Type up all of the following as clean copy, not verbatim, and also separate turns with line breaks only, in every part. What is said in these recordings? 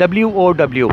WOW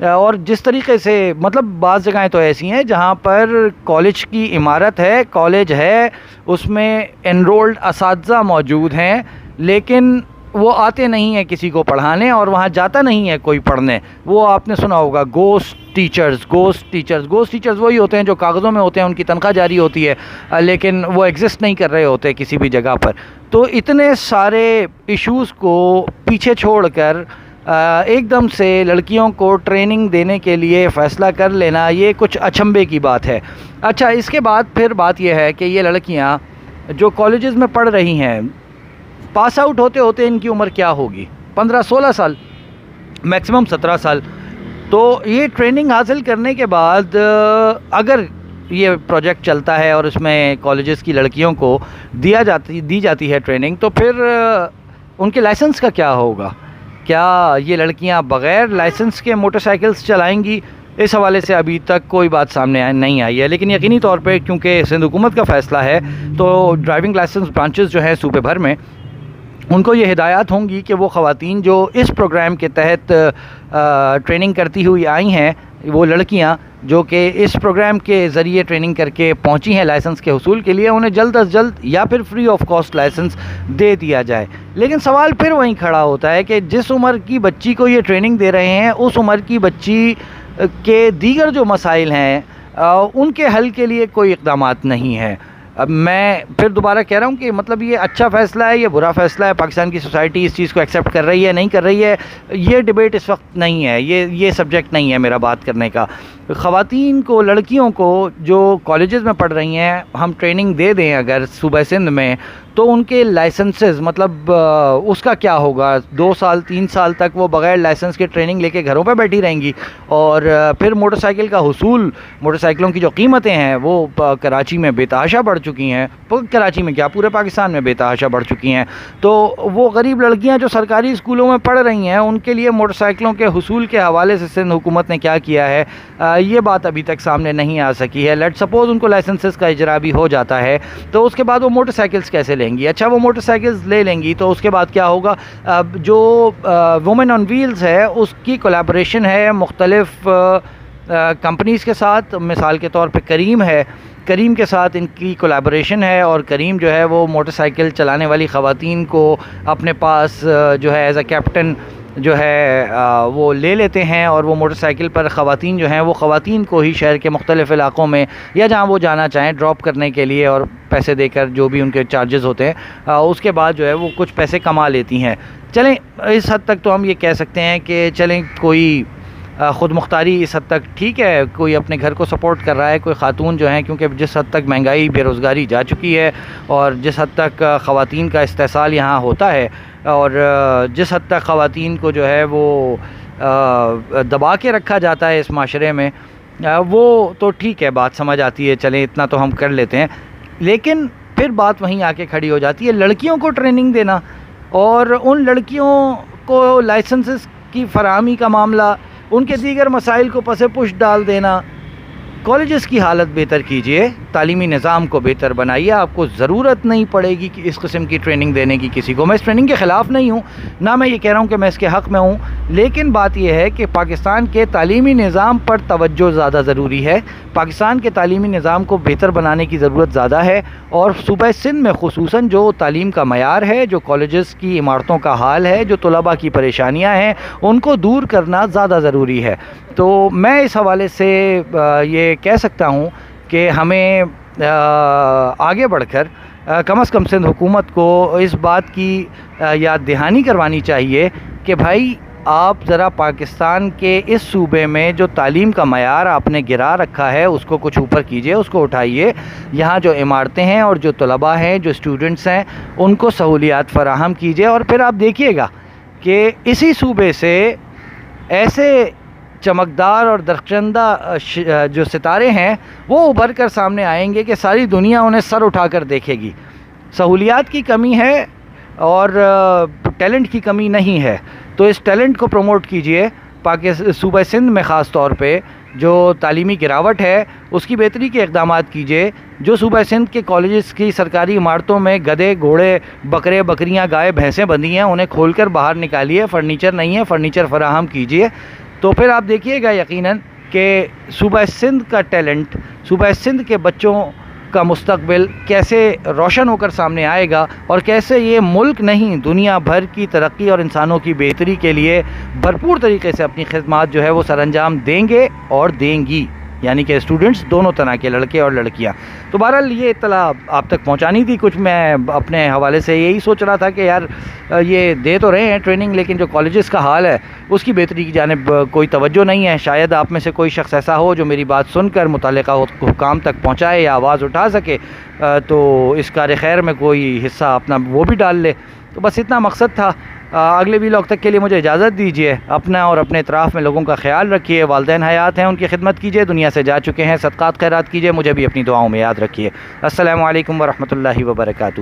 اور جس طریقے سے مطلب بعض جگہیں تو ایسی ہیں جہاں پر کالج کی عمارت ہے، کالج ہے، اس میں انرولڈ اساتذہ موجود ہیں، لیکن وہ آتے نہیں ہیں کسی کو پڑھانے، اور وہاں جاتا نہیں ہے کوئی پڑھنے. وہ آپ نے سنا ہوگا گوسٹ ٹیچرز وہی ہوتے ہیں جو کاغذوں میں ہوتے ہیں، ان کی تنخواہ جاری ہوتی ہے لیکن وہ ایگزسٹ نہیں کر رہے ہوتے کسی بھی جگہ پر. تو اتنے سارے ایشوز کو پیچھے چھوڑ کر ایک دم سے لڑکیوں کو ٹریننگ دینے کے لیے فیصلہ کر لینا، یہ کچھ اچنبھے کی بات ہے. اچھا، اس کے بعد پھر بات یہ ہے کہ یہ لڑکیاں جو کالجز میں پڑھ رہی ہیں، پاس آؤٹ ہوتے ہوتے ان کی عمر کیا ہوگی؟ 15-16 سال، میکسیمم 17 سال. تو یہ ٹریننگ حاصل کرنے کے بعد اگر یہ پروجیکٹ چلتا ہے اور اس میں کالجز کی لڑکیوں کو دی جاتی ہے ٹریننگ، تو پھر ان کے لائسنس کا کیا ہوگا؟ کیا یہ لڑکیاں بغیر لائسنس کے موٹر سائیکلز چلائیں گی؟ اس حوالے سے ابھی تک کوئی بات سامنے نہیں آئی ہے، لیکن یقینی طور پہ کیونکہ سندھ حکومت کا فیصلہ ہے تو ڈرائیونگ لائسنس برانچز جو ہیں صوبے بھر میں، ان کو یہ ہدایات ہوں گی کہ وہ خواتین جو اس پروگرام کے تحت ٹریننگ کرتی ہوئی آئی ہیں، وہ لڑکیاں جو کہ اس پروگرام کے ذریعے ٹریننگ کر کے پہنچی ہیں لائسنس کے حصول کے لیے، انہیں جلد از جلد یا پھر فری آف کاسٹ لائسنس دے دیا جائے. لیکن سوال پھر وہیں کھڑا ہوتا ہے کہ جس عمر کی بچی کو یہ ٹریننگ دے رہے ہیں، اس عمر کی بچی کے دیگر جو مسائل ہیں ان کے حل کے لیے کوئی اقدامات نہیں ہیں. اب میں پھر دوبارہ کہہ رہا ہوں کہ مطلب یہ اچھا فیصلہ ہے، یہ برا فیصلہ ہے، پاکستان کی سوسائٹی اس چیز کو ایکسیپٹ کر رہی ہے نہیں کر رہی ہے، یہ ڈیبیٹ اس وقت نہیں ہے، یہ سبجیکٹ نہیں ہے میرا بات کرنے کا. خواتین کو، لڑکیوں کو جو کالجز میں پڑھ رہی ہیں، ہم ٹریننگ دے دیں اگر صوبہ سندھ میں، تو ان کے لائسنسز مطلب اس کا کیا ہوگا؟ 2 سال 3 سال تک وہ بغیر لائسنس کے ٹریننگ لے کے گھروں پہ بیٹھی رہیں گی، اور پھر موٹر سائیکل کا حصول، موٹر سائیکلوں کی جو قیمتیں ہیں وہ کراچی میں بے تحاشا بڑھ چکی ہیں، کراچی میں کیا پورے پاکستان میں بے تحاشا بڑھ چکی ہیں. تو وہ غریب لڑکیاں جو سرکاری اسکولوں میں پڑھ رہی ہیں، ان کے لیے موٹر سائیکلوں کے حصول کے حوالے سے سندھ حکومت نے کیا کیا ہے، یہ بات ابھی تک سامنے نہیں آ سکی ہے. لیٹ سپوز ان کو لائسنسز کا اجرا بھی ہو جاتا ہے، تو اس کے بعد وہ موٹر سائیکلز کیسے لیں گی؟ اچھا، وہ موٹر سائیکلز لے لیں گی تو اس کے بعد کیا ہوگا؟ جو وومن آن ویلز ہے، اس کی کولیبریشن ہے مختلف کمپنیز کے ساتھ. مثال کے طور پہ کریم کے ساتھ ان کی کولیبریشن ہے، اور کریم جو ہے وہ موٹر سائیکل چلانے والی خواتین کو اپنے پاس جو ہے ایز اے کیپٹن جو ہے وہ لے لیتے ہیں، اور وہ موٹر سائیکل پر خواتین جو ہیں وہ خواتین کو ہی شہر کے مختلف علاقوں میں یا جہاں وہ جانا چاہیں ڈراپ کرنے کے لیے، اور پیسے دے کر جو بھی ان کے چارجز ہوتے ہیں اس کے بعد جو ہے وہ کچھ پیسے کما لیتی ہیں. چلیں اس حد تک تو ہم یہ کہہ سکتے ہیں کہ چلیں کوئی خود مختاری اس حد تک ٹھیک ہے، کوئی اپنے گھر کو سپورٹ کر رہا ہے، کوئی خاتون جو ہیں، کیونکہ جس حد تک مہنگائی، بے روزگاری جا چکی ہے، اور جس حد تک خواتین کا استحصال یہاں ہوتا ہے، اور جس حد تک خواتین کو جو ہے وہ دبا کے رکھا جاتا ہے اس معاشرے میں، وہ تو ٹھیک ہے، بات سمجھ آتی ہے، چلیں اتنا تو ہم کر لیتے ہیں. لیکن پھر بات وہیں آ کے کھڑی ہو جاتی ہے، لڑکیوں کو ٹریننگ دینا اور ان لڑکیوں کو لائسنسز کی فراہمی کا معاملہ، ان کے دیگر مسائل کو پس پش ڈال دینا. کالجز کی حالت بہتر کیجئے، تعلیمی نظام کو بہتر بنائیے، آپ کو ضرورت نہیں پڑے گی کہ اس قسم کی ٹریننگ دینے کی کسی کو. میں اس ٹریننگ کے خلاف نہیں ہوں، نہ میں یہ کہہ رہا ہوں کہ میں اس کے حق میں ہوں، لیکن بات یہ ہے کہ پاکستان کے تعلیمی نظام پر توجہ زیادہ ضروری ہے. پاکستان کے تعلیمی نظام کو بہتر بنانے کی ضرورت زیادہ ہے، اور صوبہ سندھ میں خصوصاً جو تعلیم کا معیار ہے، جو کالجز کی عمارتوں کا حال ہے، جو طلباء کی پریشانیاں ہیں، ان کو دور کرنا زیادہ ضروری ہے. تو میں اس حوالے سے یہ کہہ سکتا ہوں کہ ہمیں آگے بڑھ کر کم از کم سندھ حکومت کو اس بات کی یاد دہانی کروانی چاہیے کہ بھائی آپ ذرا پاکستان کے اس صوبے میں جو تعلیم کا معیار آپ نے گرا رکھا ہے اس کو کچھ اوپر کیجئے، اس کو اٹھائیے. یہاں جو عمارتیں ہیں اور جو طلباء ہیں، جو اسٹوڈنٹس ہیں، ان کو سہولیات فراہم کیجئے، اور پھر آپ دیکھیے گا کہ اسی صوبے سے ایسے چمکدار اور درخشندہ جو ستارے ہیں وہ ابھر کر سامنے آئیں گے کہ ساری دنیا انہیں سر اٹھا کر دیکھے گی. سہولیات کی کمی ہے اور ٹیلنٹ کی کمی نہیں ہے، تو اس ٹیلنٹ کو پروموٹ کیجئے. صوبہ سندھ میں خاص طور پہ جو تعلیمی گراوٹ ہے اس کی بہتری کے اقدامات کیجئے. جو صوبہ سندھ کے کالجز کی سرکاری عمارتوں میں گدھے، گھوڑے، بکرے، بکریاں، گائے، بھینسیں بندھی ہیں، انہیں کھول کر باہر نکالیے. فرنیچر نہیں ہے، فرنیچر فراہم کیجئے. تو پھر آپ دیکھیے گا یقیناً کہ صوبہ سندھ کا ٹیلنٹ، صوبہ سندھ کے بچوں کا مستقبل کیسے روشن ہو کر سامنے آئے گا، اور کیسے یہ ملک نہیں دنیا بھر کی ترقی اور انسانوں کی بہتری کے لیے بھرپور طریقے سے اپنی خدمات جو ہے وہ سر انجام دیں گے اور دیں گی، یعنی کہ اسٹوڈنٹس دونوں طرح کے، لڑکے اور لڑکیاں۔ تو بہرحال یہ اطلاع آپ تک پہنچانی تھی، کچھ میں اپنے حوالے سے یہی سوچ رہا تھا کہ یار یہ دے تو رہے ہیں ٹریننگ، لیکن جو کالجز کا حال ہے اس کی بہتری کی جانب کوئی توجہ نہیں ہے۔ شاید آپ میں سے کوئی شخص ایسا ہو جو میری بات سن کر متعلقہ حکام تک پہنچائے یا آواز اٹھا سکے، تو اس کار خیر میں کوئی حصہ اپنا وہ بھی ڈال لے۔ تو بس اتنا مقصد تھا۔ اگلے ویلاگ تک کے لیے مجھے اجازت دیجیے، اپنا اور اپنے اطراف میں لوگوں کا خیال رکھیے، والدین حیات ہیں ان کی خدمت کیجیے، دنیا سے جا چکے ہیں صدقات خیرات کیجیے، مجھے بھی اپنی دعاؤں میں یاد رکھیے۔ السلام علیکم ورحمۃ اللہ وبرکاتہ۔